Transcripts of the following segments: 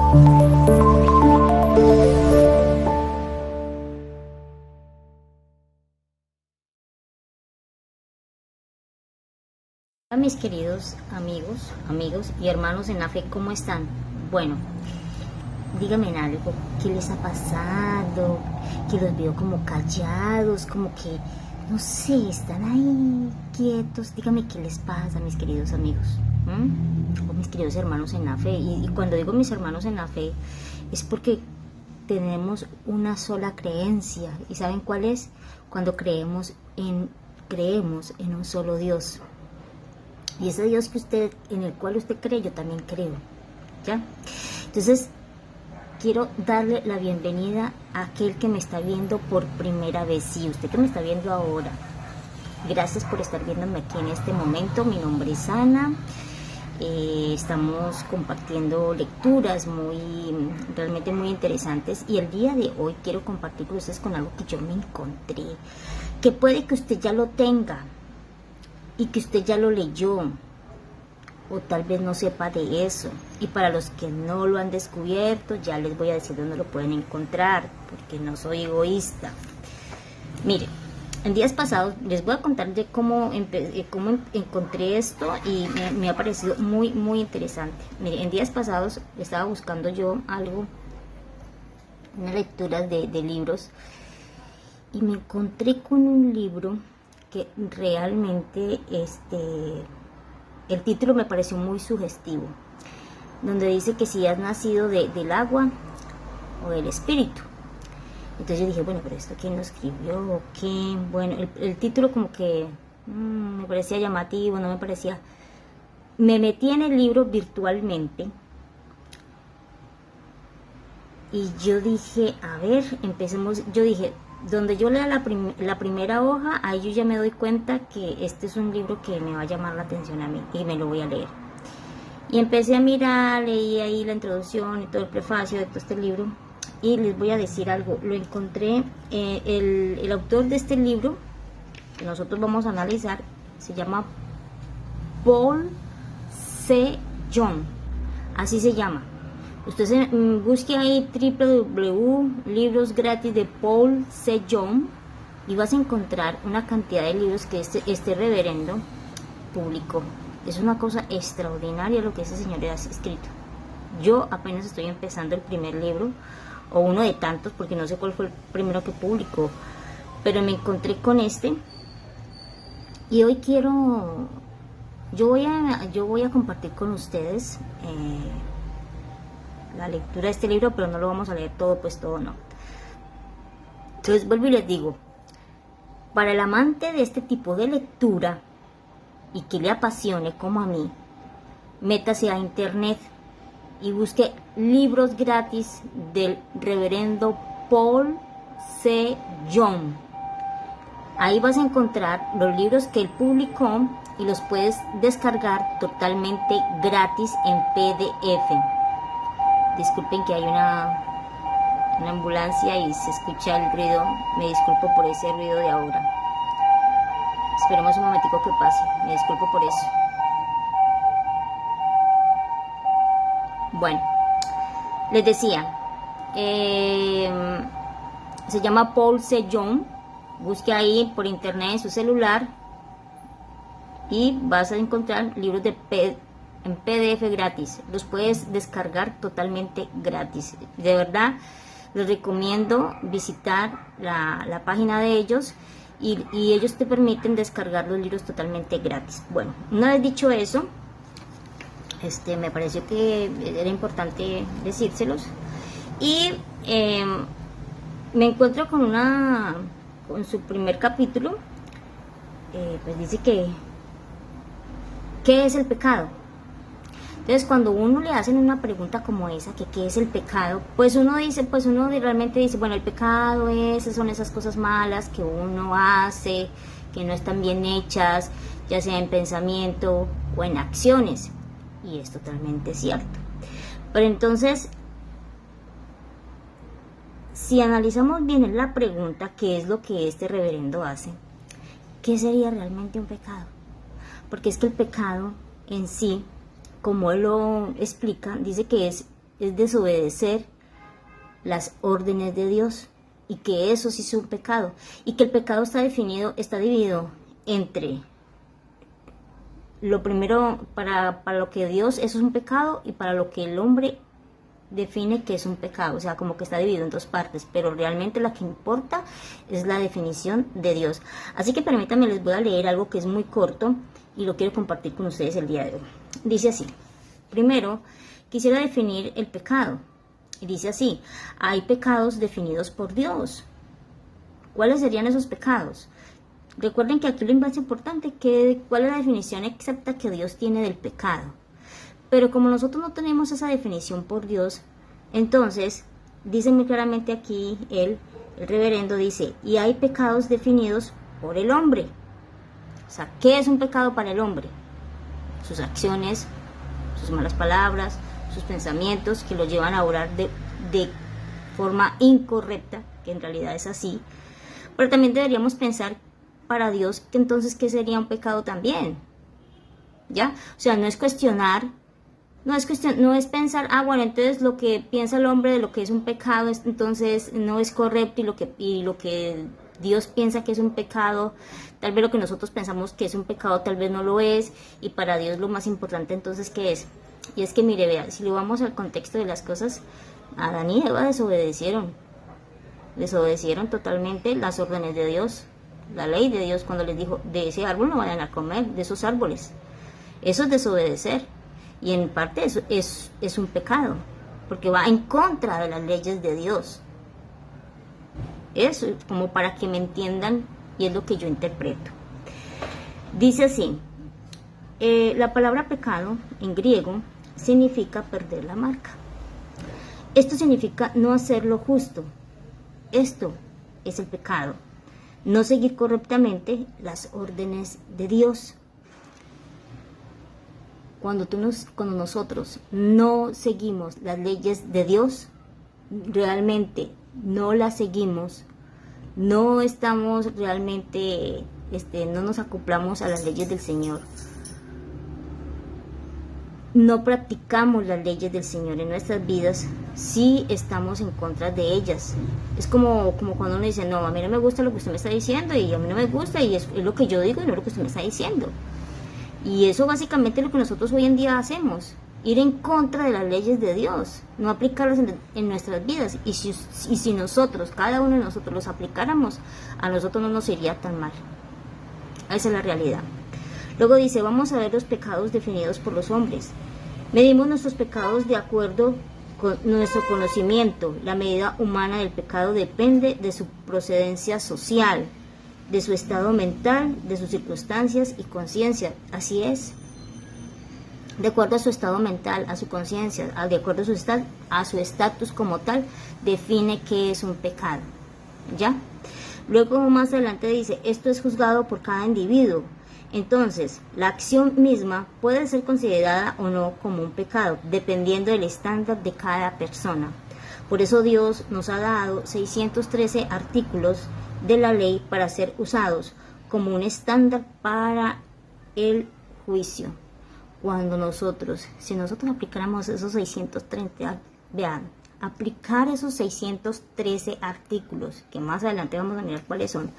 Hola mis queridos amigos y hermanos en la fe, ¿cómo están? Bueno, díganme algo, ¿qué les ha pasado? Que los veo como callados, como que, no sé, están ahí quietos. Díganme qué les pasa, mis queridos amigos, o mis queridos hermanos en la fe. Y cuando digo mis hermanos en la fe, es porque tenemos una sola creencia. ¿Y saben cuál es? Cuando creemos en un solo Dios. Y ese Dios en el cual usted cree, yo también creo, ¿ya? Entonces, quiero darle la bienvenida a aquel que me está viendo por primera vez. Sí, usted que me está viendo ahora, gracias por estar viéndome aquí en este momento. Mi nombre es Ana. Estamos compartiendo lecturas realmente muy interesantes. Y el día de hoy quiero compartir con ustedes con algo que yo me encontré, que puede que usted ya lo tenga, y que usted ya lo leyó, o tal vez no sepa de eso. Y para los que no lo han descubierto, ya les voy a decir dónde lo pueden encontrar, porque no soy egoísta. Miren, en días pasados les voy a contar de cómo encontré esto, y me ha parecido muy interesante. Miren, en días pasados estaba buscando yo algo, una lectura de libros, y me encontré con un libro que realmente el título me pareció muy sugestivo, donde dice que si has nacido del agua o del espíritu. Entonces yo dije, bueno, pero esto quién lo escribió, ¿qué? Bueno, el título como que me parecía llamativo, no me parecía. Me metí en el libro virtualmente y yo dije, a ver, empecemos. Yo dije, donde yo lea la primera hoja, ahí yo ya me doy cuenta que este es un libro que me va a llamar la atención a mí y me lo voy a leer. Y empecé a mirar, leí ahí la introducción y todo el prefacio de todo este libro, y les voy a decir algo. Lo encontré, el autor de este libro que nosotros vamos a analizar se llama Paul C. Young, así se llama. Usted busque ahí libros gratis de Paul C. Young y vas a encontrar una cantidad de libros que este reverendo publicó. Es una cosa extraordinaria lo que ese señor ha escrito. Yo apenas estoy empezando el primer libro, o uno de tantos, porque no sé cuál fue el primero que publicó, pero me encontré con este, y hoy yo voy a compartir con ustedes la lectura de este libro, pero no lo vamos a leer todo, pues todo no. Entonces vuelvo y les digo, para el amante de este tipo de lectura y que le apasione como a mí, métase a internet y busque libros gratis del reverendo Paul C. Young. Ahí vas a encontrar los libros que él publicó y los puedes descargar totalmente gratis en PDF. Disculpen que hay una ambulancia y se escucha el ruido. Me disculpo por ese ruido de ahora. Esperemos un momentico que pase. Me disculpo por eso. Bueno, les decía, se llama Paul C. Young. Busque ahí por internet en su celular y vas a encontrar libros en PDF gratis. Los puedes descargar totalmente gratis. De verdad, les recomiendo visitar la página de ellos, y ellos te permiten descargar los libros totalmente gratis. Bueno, una vez dicho eso, me pareció que era importante decírselos. Y me encuentro con su primer capítulo. Pues dice que ¿qué es el pecado? Entonces, cuando uno le hacen una pregunta como esa, que ¿qué es el pecado? Pues uno realmente dice, bueno, el pecado son esas cosas malas que uno hace, que no están bien hechas, ya sea en pensamiento o en acciones. Y es totalmente cierto. Pero entonces, si analizamos bien la pregunta, ¿qué es lo que este reverendo hace? ¿Qué sería realmente un pecado? Porque es que el pecado en sí, como él lo explica, dice que es es desobedecer las órdenes de Dios, y que eso sí es un pecado, y que el pecado está dividido entre lo primero, para lo que Dios eso es un pecado, y para lo que el hombre define que es un pecado, o sea, como que está dividido en dos partes, pero realmente la que importa es la definición de Dios. Así que permítanme, les voy a leer algo que es muy corto y lo quiero compartir con ustedes el día de hoy. Dice así: primero, quisiera definir el pecado. Y dice así: hay pecados definidos por Dios. ¿Cuáles serían esos pecados? Recuerden que aquí lo más importante que cuál es la definición exacta que Dios tiene del pecado. Pero como nosotros no tenemos esa definición por Dios, entonces dice muy claramente aquí el reverendo dice: y hay pecados definidos por el hombre. O sea, ¿qué es un pecado para el hombre? Sus acciones, sus malas palabras, sus pensamientos que lo llevan a orar de forma incorrecta, que en realidad es así. Pero también deberíamos pensar para Dios que entonces ¿qué sería un pecado también? ¿Ya? O sea, no es cuestionar, no es pensar, bueno, entonces lo que piensa el hombre de lo que es un pecado entonces no es correcto, y lo que Dios piensa que es un pecado, tal vez lo que nosotros pensamos que es un pecado tal vez no lo es, y para Dios lo más importante entonces ¿qué es? Y es que mire, vea, si lo vamos al contexto de las cosas, Adán y Eva desobedecieron totalmente las órdenes de Dios, la ley de Dios, cuando les dijo: de ese árbol no vayan a comer, de esos árboles. Eso es desobedecer, y en parte eso es un pecado, porque va en contra de las leyes de Dios. Eso, como para que me entiendan, y es lo que yo interpreto. Dice así: la palabra pecado en griego significa perder la marca. Esto significa no hacer lo justo. Esto es el pecado. No seguir correctamente las órdenes de Dios. Cuando nosotros no seguimos las leyes de Dios, realmente no las seguimos, no estamos realmente, no nos acoplamos a las leyes del Señor, no practicamos las leyes del Señor en nuestras vidas, sí estamos en contra de ellas. Es como cuando uno dice: no, a mí no me gusta lo que usted me está diciendo, y a mí no me gusta, y es lo que yo digo y no lo que usted me está diciendo. Y eso básicamente es lo que nosotros hoy en día hacemos: ir en contra de las leyes de Dios, no aplicarlas en nuestras vidas. Y si nosotros, cada uno de nosotros los aplicáramos, a nosotros no nos iría tan mal. Esa es la realidad. Luego dice: vamos a ver los pecados definidos por los hombres. Medimos nuestros pecados de acuerdo con nuestro conocimiento. La medida humana del pecado depende de su procedencia social, de su estado mental, de sus circunstancias y conciencia. Así es. De acuerdo a su estado mental, a su conciencia, de acuerdo a su estatus como tal, define qué es un pecado. ¿Ya? Luego más adelante dice: esto es juzgado por cada individuo. Entonces, la acción misma puede ser considerada o no como un pecado, dependiendo del estándar de cada persona. Por eso Dios nos ha dado 613 artículos de la ley para ser usados como un estándar para el juicio. Si nosotros aplicáramos esos 630, vean, aplicar esos 613 artículos, que más adelante vamos a mirar cuáles son,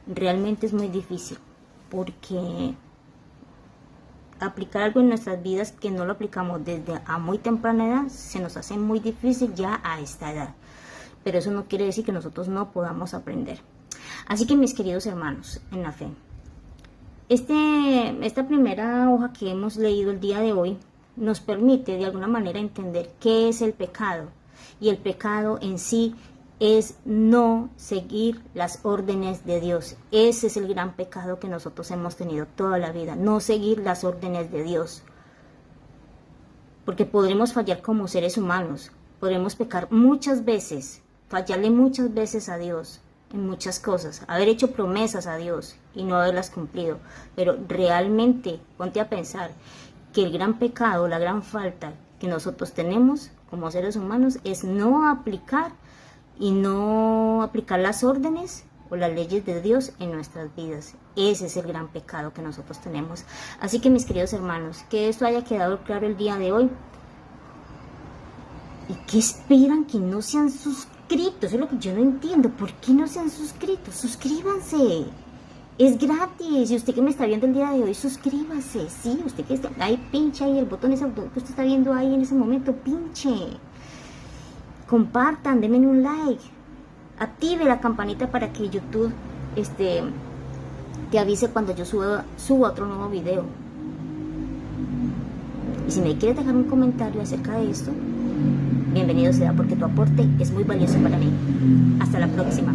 realmente es muy difícil, porque aplicar algo en nuestras vidas que no lo aplicamos desde a muy temprana edad, se nos hace muy difícil ya a esta edad. Pero eso no quiere decir que nosotros no podamos aprender. Así que, mis queridos hermanos en la fe, esta primera hoja que hemos leído el día de hoy nos permite de alguna manera entender qué es el pecado. Y el pecado en sí es no seguir las órdenes de Dios. Ese es el gran pecado que nosotros hemos tenido toda la vida, no seguir las órdenes de Dios. Porque podremos fallar como seres humanos, podremos pecar muchas veces, fallarle muchas veces a Dios en muchas cosas, haber hecho promesas a Dios y no haberlas cumplido. Pero realmente ponte a pensar que el gran pecado, la gran falta que nosotros tenemos como seres humanos es no aplicar las órdenes o las leyes de Dios en nuestras vidas. Ese es el gran pecado que nosotros tenemos. Así que, mis queridos hermanos, que esto haya quedado claro el día de hoy. ¿Y qué esperan que no se han suscrito? Eso es lo que yo no entiendo. ¿Por qué no se han suscrito? Suscríbanse. Es gratis. Y usted que me está viendo el día de hoy, suscríbase. Sí, usted que está ahí, pinche ahí el botón ese que usted está viendo ahí en ese momento, pinche. Compartan, denme un like. Active la campanita para que YouTube te avise cuando yo suba otro nuevo video. Y si me quieres dejar un comentario acerca de esto, bienvenido sea, porque tu aporte es muy valioso para mí. Hasta la próxima.